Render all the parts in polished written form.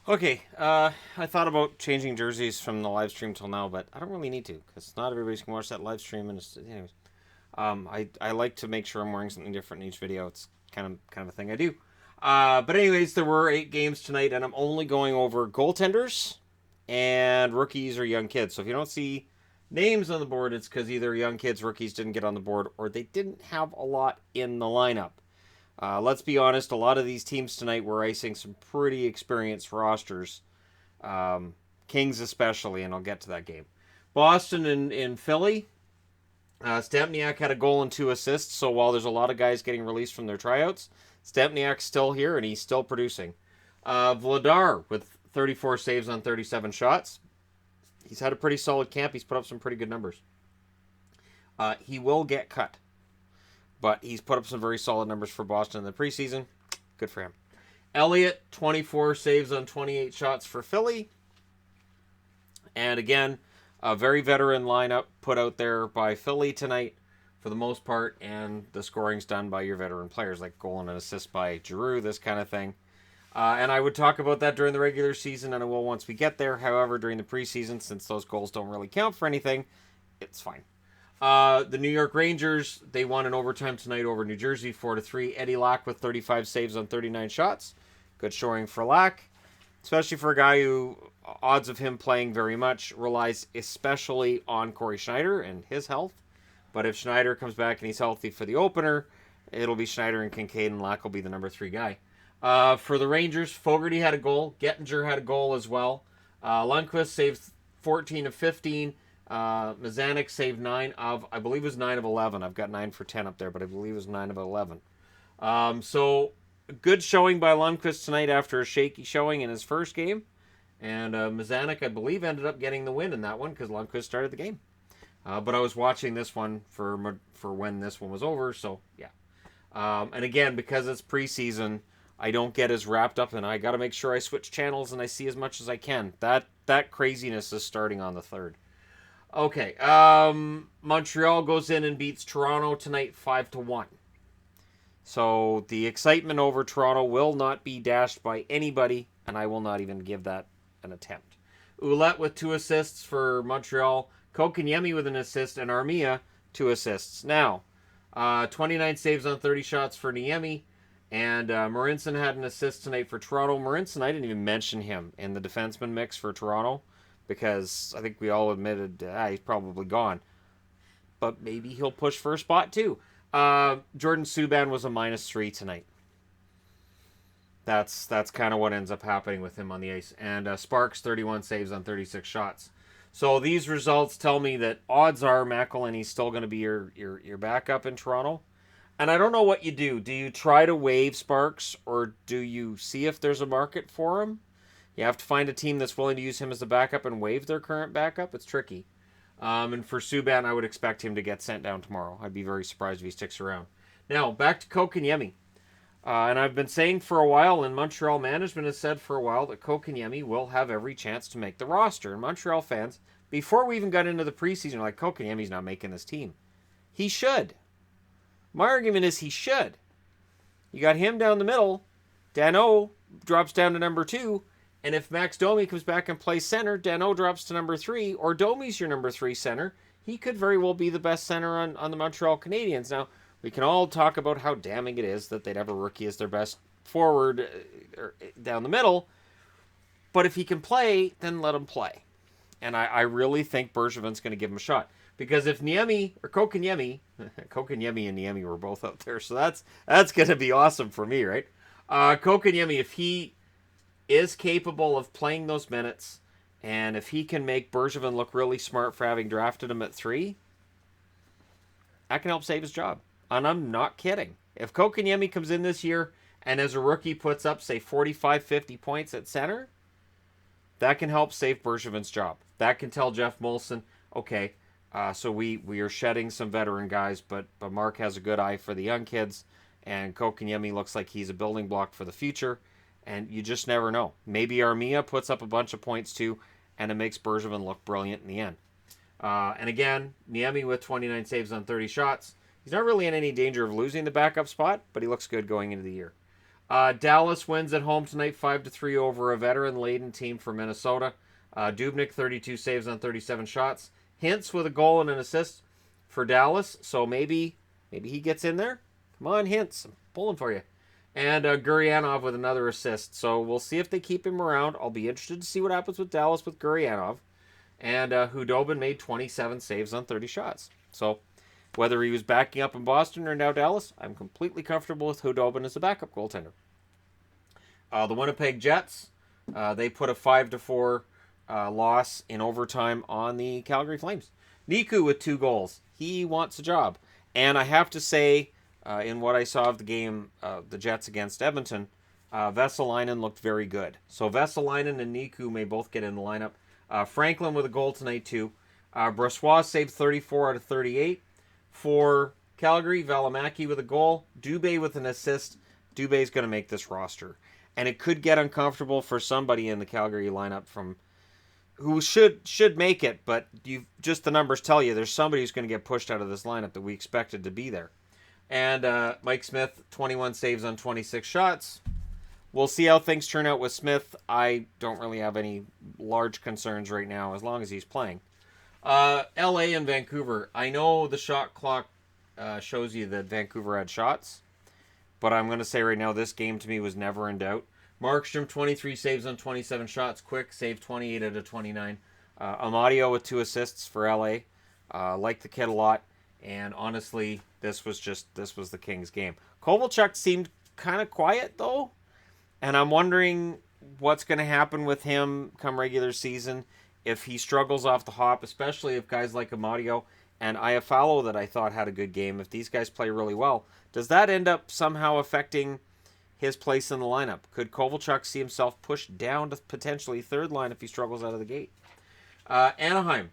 Okay, I thought about changing jerseys from the live stream till now, but I don't really need to because not everybody's can watch that live stream. And anyways, I like to make sure I'm wearing something different in each video. It's kind of a thing I do. But anyways, there were 8 games tonight, and I'm only going over goaltenders and rookies or young kids. So if you don't see names on the board, it's because either young kids, rookies didn't get on the board, or they didn't have a lot in the lineup. Let's be honest, a lot of these teams tonight were icing some pretty experienced rosters. Kings especially, and I'll get to that game. Boston and Philly. Stempniak had a goal and 2 assists, so while there's a lot of guys getting released from their tryouts, Stempniak's still here and he's still producing. Vladar with 34 saves on 37 shots. He's had a pretty solid camp. He's put up some pretty good numbers. He will get cut, but he's put up some very solid numbers for Boston in the preseason. Good for him. Elliott, 24 saves on 28 shots for Philly. And again, a very veteran lineup put out there by Philly tonight for the most part, and the scoring's done by your veteran players, like goal and an assist by Giroux, this kind of thing. And I would talk about that during the regular season, and I will once we get there. However, during the preseason, since those goals don't really count for anything, it's fine. The New York Rangers, they won in overtime tonight over New Jersey, 4-3. Eddie Lack with 35 saves on 39 shots. Good showing for Lack, especially for a guy who, odds of him playing very much, relies especially on Corey Schneider and his health. But if Schneider comes back and he's healthy for the opener, it'll be Schneider and Kincaid, and Lack will be the number 3 guy. For the Rangers, Fogarty had a goal. Gettinger had a goal as well. Lundqvist saved 14 of 15. Mazanik saved 9 of, I believe it was 9 of 11. I've got 9 for 10 up there, but I believe it was 9 of 11. So, good showing by Lundqvist tonight after a shaky showing in his first game. And Mazanik, I believe, ended up getting the win in that one because Lundqvist started the game. But I was watching this one for when this one was over, so yeah. And again, because it's preseason, I don't get as wrapped up, and I got to make sure I switch channels and I see as much as I can. That craziness is starting on the 3rd. Okay, Montreal goes in and beats Toronto tonight 5-1. So the excitement over Toronto will not be dashed by anybody, and I will not even give that an attempt. Ouellette with 2 assists for Montreal. Kokaniemi with an assist, and Armia 2 assists. Now, 29 saves on 30 shots for Niemi, and Marincin had an assist tonight for Toronto. Marincin, I didn't even mention him in the defenseman mix for Toronto because I think we all admitted he's probably gone. But maybe he'll push for a spot too. Jordan Subban was a -3 tonight. That's kind of what ends up happening with him on the ice. And Sparks, 31 saves on 36 shots. So these results tell me that odds are McElhinney's still going to be your backup in Toronto. And I don't know what you do. Do you try to waive Sparks, or do you see if there's a market for him? You have to find a team that's willing to use him as a backup and waive their current backup. It's tricky. And for Subban, I would expect him to get sent down tomorrow. I'd be very surprised if he sticks around. Now, back to Kokaniemi. And I've been saying for a while, and Montreal management has said for a while, that Kokaniemi will have every chance to make the roster. And Montreal fans, before we even got into the preseason, are like, Kokaniemi's not making this team. He should. My argument is he should. You got him down the middle. Danault drops down to number 2. And if Max Domi comes back and plays center, Danault drops to number 3, or Domi's your number 3 center. He could very well be the best center on the Montreal Canadiens. Now, we can all talk about how damning it is that they'd have a rookie as their best forward down the middle. But if he can play, then let him play. And I really think Bergevin's going to give him a shot. Because if Niemi, or Kokaniemi, Kokaniemi and Niemi were both out there, so that's going to be awesome for me, right? Kokaniemi, if he is capable of playing those minutes, and if he can make Bergevin look really smart for having drafted him at 3, that can help save his job. And I'm not kidding. If Kokaniemi comes in this year and as a rookie puts up, say, 45, 50 points at center, that can help save Bergevin's job. That can tell Jeff Molson, okay, so we are shedding some veteran guys, but Mark has a good eye for the young kids, and Kokaniemi looks like he's a building block for the future, and you just never know. Maybe Armia puts up a bunch of points too, and it makes Bergevin look brilliant in the end. And again, Niemi with 29 saves on 30 shots. He's not really in any danger of losing the backup spot, but he looks good going into the year. Dallas wins at home tonight 5-3 over a veteran-laden team from Minnesota. Dubnyk, 32 saves on 37 shots. Hintz with a goal and an assist for Dallas. So maybe he gets in there. Come on, Hintz. I'm pulling for you. And Guryanov with another assist. So we'll see if they keep him around. I'll be interested to see what happens with Dallas with Guryanov. And Hudobin made 27 saves on 30 shots. So whether he was backing up in Boston or now Dallas, I'm completely comfortable with Hudobin as a backup goaltender. The Winnipeg Jets, they put a 5-4 loss in overtime on the Calgary Flames. Niku with 2 goals. He wants a job. And I have to say, in what I saw of the game, the Jets against Edmonton, Vesalainen looked very good. So Vesalainen and Niku may both get in the lineup. Franklin with a goal tonight too. Brossoit saved 34 out of 38. For Calgary, Valimaki with a goal. Dubé with an assist. Dubé's going to make this roster. And it could get uncomfortable for somebody in the Calgary lineup who should make it, but just the numbers tell you there's somebody who's going to get pushed out of this lineup that we expected to be there. And Mike Smith, 21 saves on 26 shots. We'll see how things turn out with Smith. I don't really have any large concerns right now as long as he's playing. LA and Vancouver. I know the shot clock shows you that Vancouver had shots, but I'm going to say right now this game to me was never in doubt. Markstrom, 23 saves on 27 shots. Quick saved 28 out of 29. Amadio with 2 assists for LA. Like the kid a lot. And honestly, this was the Kings game. Kovalchuk seemed kind of quiet though. And I'm wondering what's going to happen with him come regular season if he struggles off the hop, especially if guys like Amadio and Iafallo that I thought had a good game, if these guys play really well, does that end up somehow affecting his place in the lineup? Could Kovalchuk see himself pushed down to potentially third line if he struggles out of the gate? Anaheim,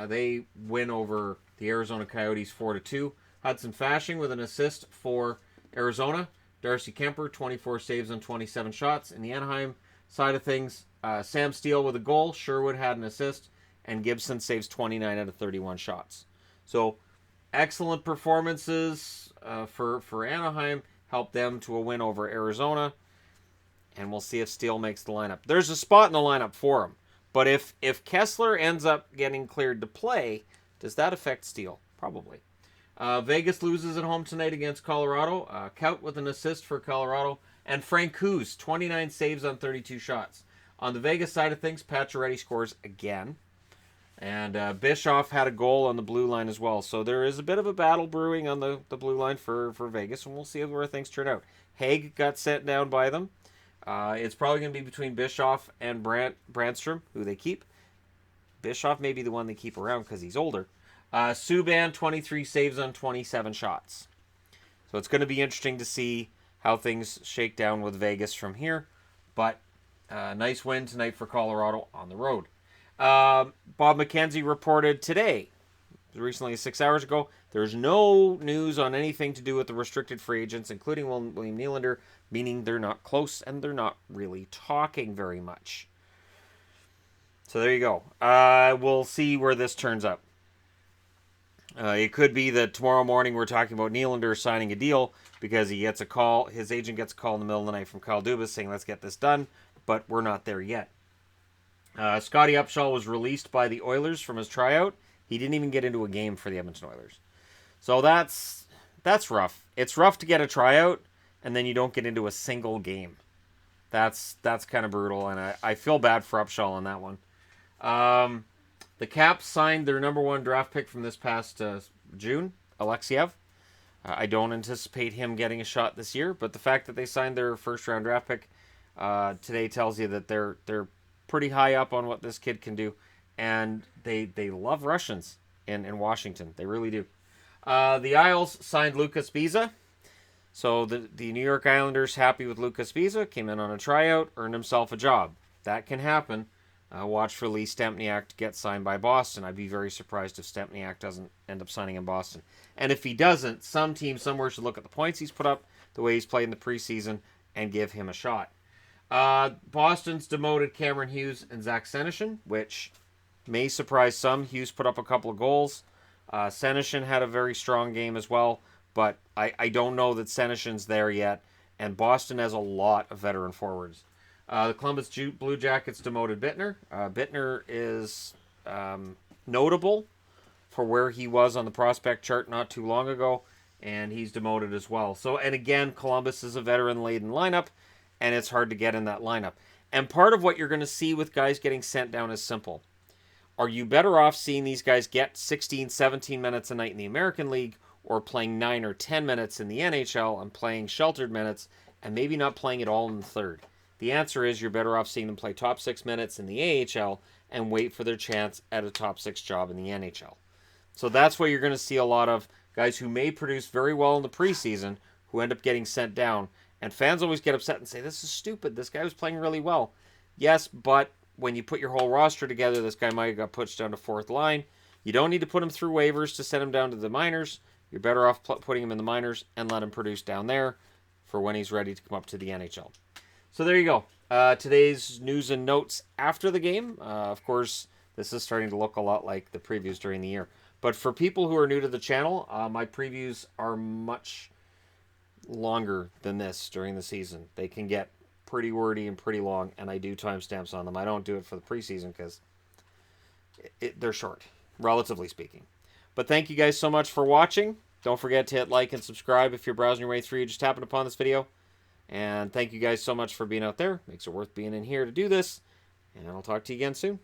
they win over the Arizona Coyotes 4-2. Hudson Fasching with an assist for Arizona. Darcy Kemper, 24 saves on 27 shots. In the Anaheim side of things, Sam Steele with a goal. Sherwood had an assist. And Gibson saves 29 out of 31 shots. So, excellent performances for Anaheim. Helped them to a win over Arizona. And we'll see if Steele makes the lineup. There's a spot in the lineup for him. But if Kessler ends up getting cleared to play, does that affect Steele? Probably. Vegas loses at home tonight against Colorado. Kaut with an assist for Colorado. And Frank Hughes, 29 saves on 32 shots. On the Vegas side of things, Pacioretty scores again. And Bischoff had a goal on the blue line as well. So there is a bit of a battle brewing on the blue line for Vegas. And we'll see where things turn out. Haig got sent down by them. It's probably going to be between Bischoff and Brandstrom, who they keep. Bischoff may be the one they keep around because he's older. Subban, 23 saves on 27 shots. So it's going to be interesting to see how things shake down with Vegas from here. But nice win tonight for Colorado on the road. Bob McKenzie reported today, recently 6 hours ago, there's no news on anything to do with the restricted free agents, including William Nylander, meaning they're not close and they're not really talking very much. So there you go. We'll see where this turns up. It could be that tomorrow morning we're talking about Nylander signing a deal because he gets a call. His agent gets a call in the middle of the night from Kyle Dubas saying, let's get this done. But we're not there yet. Scotty Upshall was released by the Oilers from his tryout. He didn't even get into a game for the Edmonton Oilers. So that's rough. It's rough to get a tryout and then you don't get into a single game. That's kind of brutal, and I feel bad for Upshall on that one. The Caps signed their number 1 draft pick from this past June, Alexiev. I don't anticipate him getting a shot this year, but the fact that they signed their first-round draft pick today tells you that they're pretty high up on what this kid can do, and they love Russians in Washington. They really do. The Isles signed Lucas Biza. So the New York Islanders, happy with Lucas Biza, came in on a tryout, earned himself a job. That can happen. Watch for Lee Stempniak to get signed by Boston. I'd be very surprised if Stempniak doesn't end up signing in Boston. And if he doesn't, some team somewhere should look at the points he's put up, the way he's played in the preseason, and give him a shot. Boston's demoted Cameron Hughes and Zach Senyshyn, which may surprise some. Hughes put up a couple of goals. Senyshyn had a very strong game as well, but I don't know that Senyshyn's there yet. and Boston has a lot of veteran forwards. The Columbus Blue Jackets demoted Bittner. Bittner is notable for where he was on the prospect chart not too long ago, and he's demoted as well. So, and again, Columbus is a veteran-laden lineup, and it's hard to get in that lineup. And part of what you're going to see with guys getting sent down is simple. Are you better off seeing these guys get 16, 17 minutes a night in the American League, or playing 9 or 10 minutes in the NHL and playing sheltered minutes and maybe not playing it all in the third? The answer is you're better off seeing them play top 6 minutes in the AHL and wait for their chance at a top 6 job in the NHL. So that's why you're going to see a lot of guys who may produce very well in the preseason who end up getting sent down. And fans always get upset and say, this is stupid. This guy was playing really well. Yes, but when you put your whole roster together, this guy might have got pushed down to fourth line. You don't need to put him through waivers to send him down to the minors. You're better off putting him in the minors and let him produce down there for when he's ready to come up to the NHL. So there you go. Today's news and notes after the game. Of course, this is starting to look a lot like the previews during the year. But for people who are new to the channel, my previews are much longer than this during the season. They can get pretty wordy and pretty long, and I do timestamps on them. I don't do it for the preseason because they're short, relatively speaking. But thank you guys so much for watching. Don't forget to hit like and subscribe if you're browsing your way through. You just happened upon this video. And thank you guys so much for being out there. Makes it worth being in here to do this. And I'll talk to you again soon.